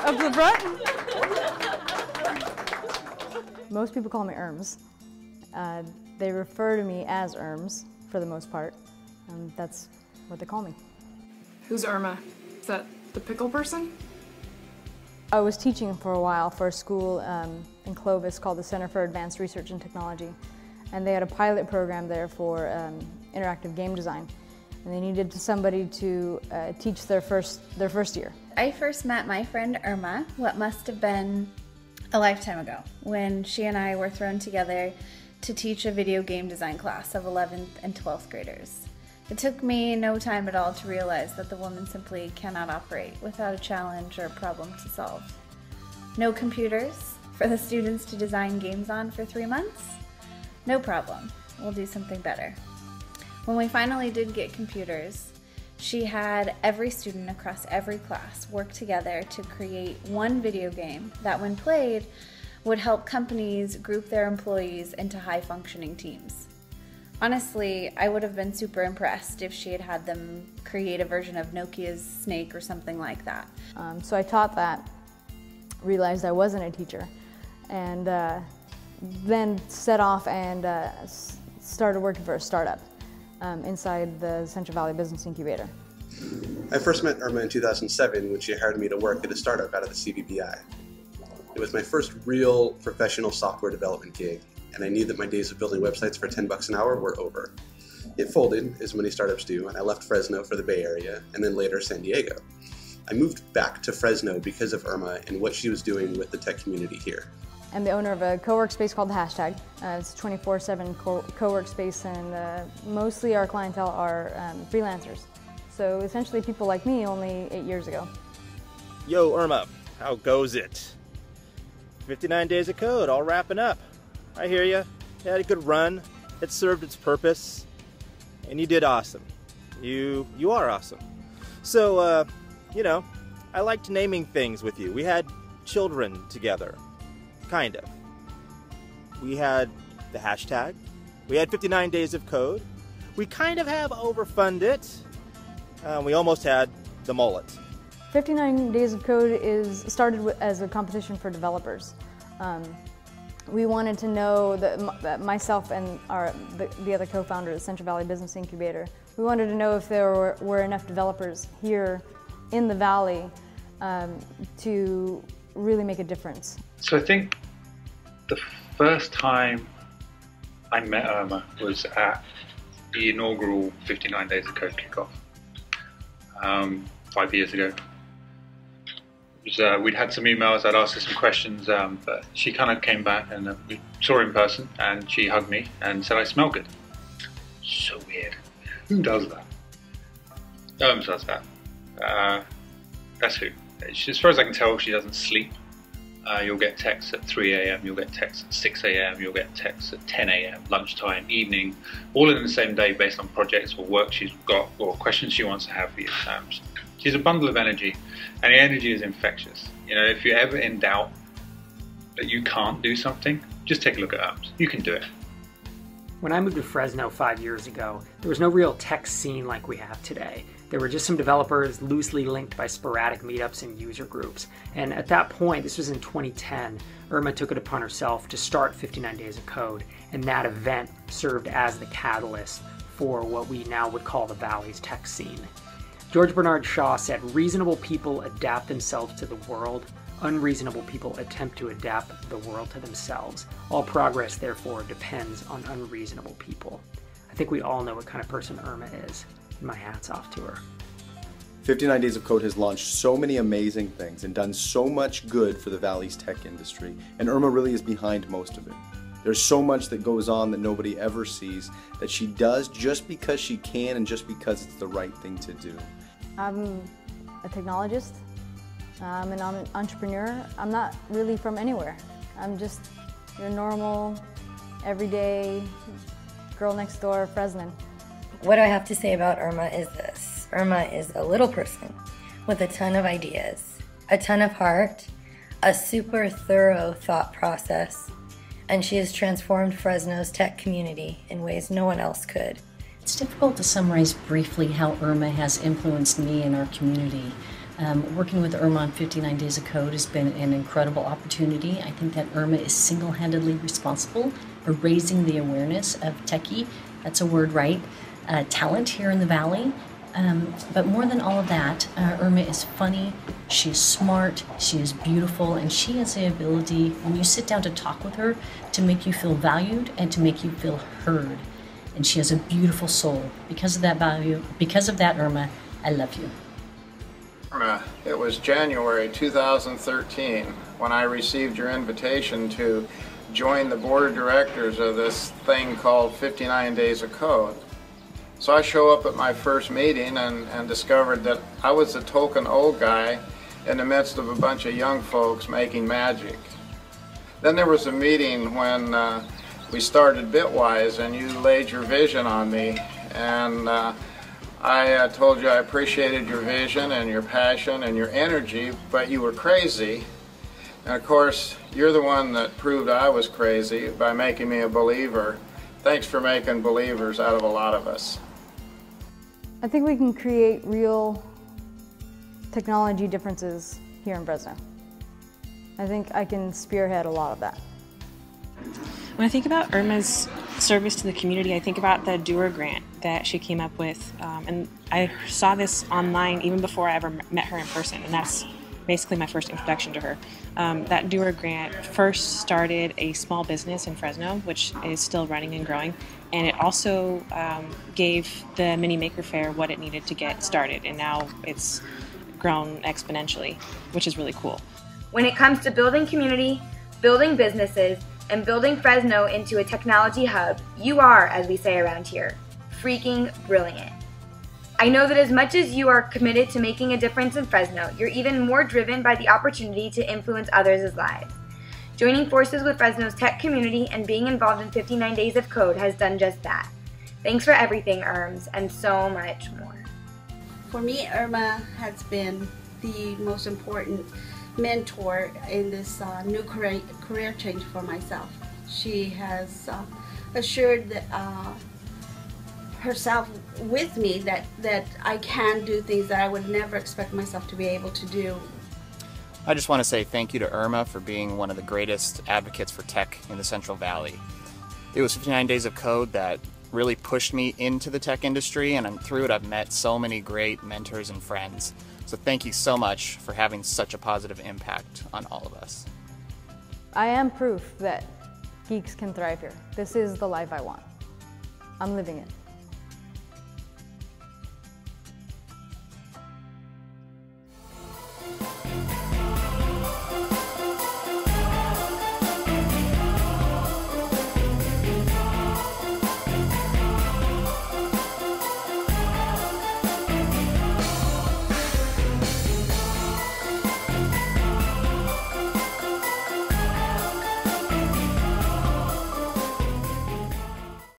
Up to the front? Most people call me Irms. They refer to me as Irms for the most part. That's what they call me. Who's Irma? Is that the pickle person? I was teaching for a while for a school in Clovis called the Center for Advanced Research and Technology. And they had a pilot program there for interactive game design. And they needed somebody to teach their first year. I first met my friend Irma, what must have been a lifetime ago, when she and I were thrown together to teach a video game design class of 11th and 12th graders. It took me no time at all to realize that the woman simply cannot operate without a challenge or a problem to solve. No computers for the students to design games on for 3 months? No problem, we'll do something better. When we finally did get computers, she had every student across every class work together to create one video game that, when played, would help companies group their employees into high-functioning teams. Honestly, I would have been super impressed if she had had them create a version of Nokia's Snake or something like that. So I taught that, realized I wasn't a teacher, and then set off and started working for a startup inside the Central Valley Business Incubator. I first met Irma in 2007 when she hired me to work at a startup out of the CVBI. It was my first real professional software development gig, and I knew that my days of building websites for $10 an hour were over. It folded, as many startups do, and I left Fresno for the Bay Area, and then later San Diego. I moved back to Fresno because of Irma and what she was doing with the tech community here. I'm the owner of a co-work space called The Hashtag. It's a 24/7 co-work space, and mostly our clientele are freelancers. So essentially people like me only 8 years ago. Yo, Irma, how goes it? 59 days of code, all wrapping up. I hear you. You had a good run. It served its purpose. And you did awesome. You are awesome. So, you know, I liked naming things with you. We had children together. Kind of. We had the hashtag. We had 59 days of code. We kind of have overfunded it. We almost had the mullet. 59 Days of Code started as a competition for developers. We wanted to know that myself and the other co-founder of the Central Valley Business Incubator, we wanted to know if there were enough developers here in the Valley to really make a difference. So I think the first time I met Irma was at the inaugural 59 Days of Code kickoff 5 years ago. We'd had some emails, I'd asked her some questions, but she kind of came back and we saw her in person and she hugged me and said I smell good. So weird. Who does that? Irma does that. That's who. As far as I can tell, she doesn't sleep. You'll get texts at 3 a.m, you'll get texts at 6 a.m, you'll get texts at 10 a.m, lunchtime, evening, all in the same day based on projects or work she's got or questions she wants to have for you. She's a bundle of energy, and the energy is infectious. You know, if you're ever in doubt that you can't do something, just take a look at Irma's. You can do it. When I moved to Fresno 5 years ago, there was no real tech scene like we have today. There were just some developers loosely linked by sporadic meetups and user groups. And at that point, this was in 2010, Irma took it upon herself to start 59 Days of Code, and that event served as the catalyst for what we now would call the Valley's tech scene. George Bernard Shaw said, "Reasonable people adapt themselves to the world. Unreasonable people attempt to adapt the world to themselves. All progress, therefore, depends on unreasonable people." I think we all know what kind of person Irma is, and my hat's off to her. 59 Days of Code has launched so many amazing things and done so much good for the Valley's tech industry, and Irma really is behind most of it. There's so much that goes on that nobody ever sees, that she does just because she can and just because it's the right thing to do. I'm a technologist. I'm an entrepreneur. I'm not really from anywhere. I'm just your normal, everyday girl next door Fresnan. What I have to say about Irma is this. Irma is a little person with a ton of ideas, a ton of heart, a super thorough thought process, and she has transformed Fresno's tech community in ways no one else could. It's difficult to summarize briefly how Irma has influenced me and our community. Working with Irma on 59 Days of Code has been an incredible opportunity. I think that Irma is single-handedly responsible for raising the awareness of techie, that's a word, right, talent here in the Valley. But more than all of that, Irma is funny, she is smart, she is beautiful, and she has the ability, when you sit down to talk with her, to make you feel valued and to make you feel heard. And she has a beautiful soul. Because of that value, because of that, Irma, I love you. Irma, it was January 2013 when I received your invitation to join the board of directors of this thing called 59 Days of Code. So I show up at my first meeting and discovered that I was the token old guy in the midst of a bunch of young folks making magic. Then there was a meeting when we started Bitwise and you laid your vision on me, and I told you I appreciated your vision and your passion and your energy, but you were crazy. And of course, you're the one that proved I was crazy by making me a believer. Thanks for making believers out of a lot of us. I think we can create real technology differences here in Fresno. I think I can spearhead a lot of that. When I think about Irma's service to the community, I think about the Doer grant that she came up with. And I saw this online even before I ever met her in person, and that's basically my first introduction to her. That Doer grant first started a small business in Fresno, which is still running and growing, and it also gave the Mini Maker Faire what it needed to get started, and now it's grown exponentially, which is really cool. When it comes to building community, building businesses, and building Fresno into a technology hub, you are, as we say around here, freaking brilliant. I know that as much as you are committed to making a difference in Fresno, you're even more driven by the opportunity to influence others' lives. Joining forces with Fresno's tech community and being involved in 59 Days of Code has done just that. Thanks for everything, Irms, and so much more. For me, Irma has been the most important mentor in this new career change for myself. She has assured herself with me that I can do things that I would never expect myself to be able to do. I just want to say thank you to Irma for being one of the greatest advocates for tech in the Central Valley. It was 59 Days of Code that really pushed me into the tech industry, and through it I've met so many great mentors and friends. So thank you so much for having such a positive impact on all of us. I am proof that geeks can thrive here. This is the life I want. I'm living it.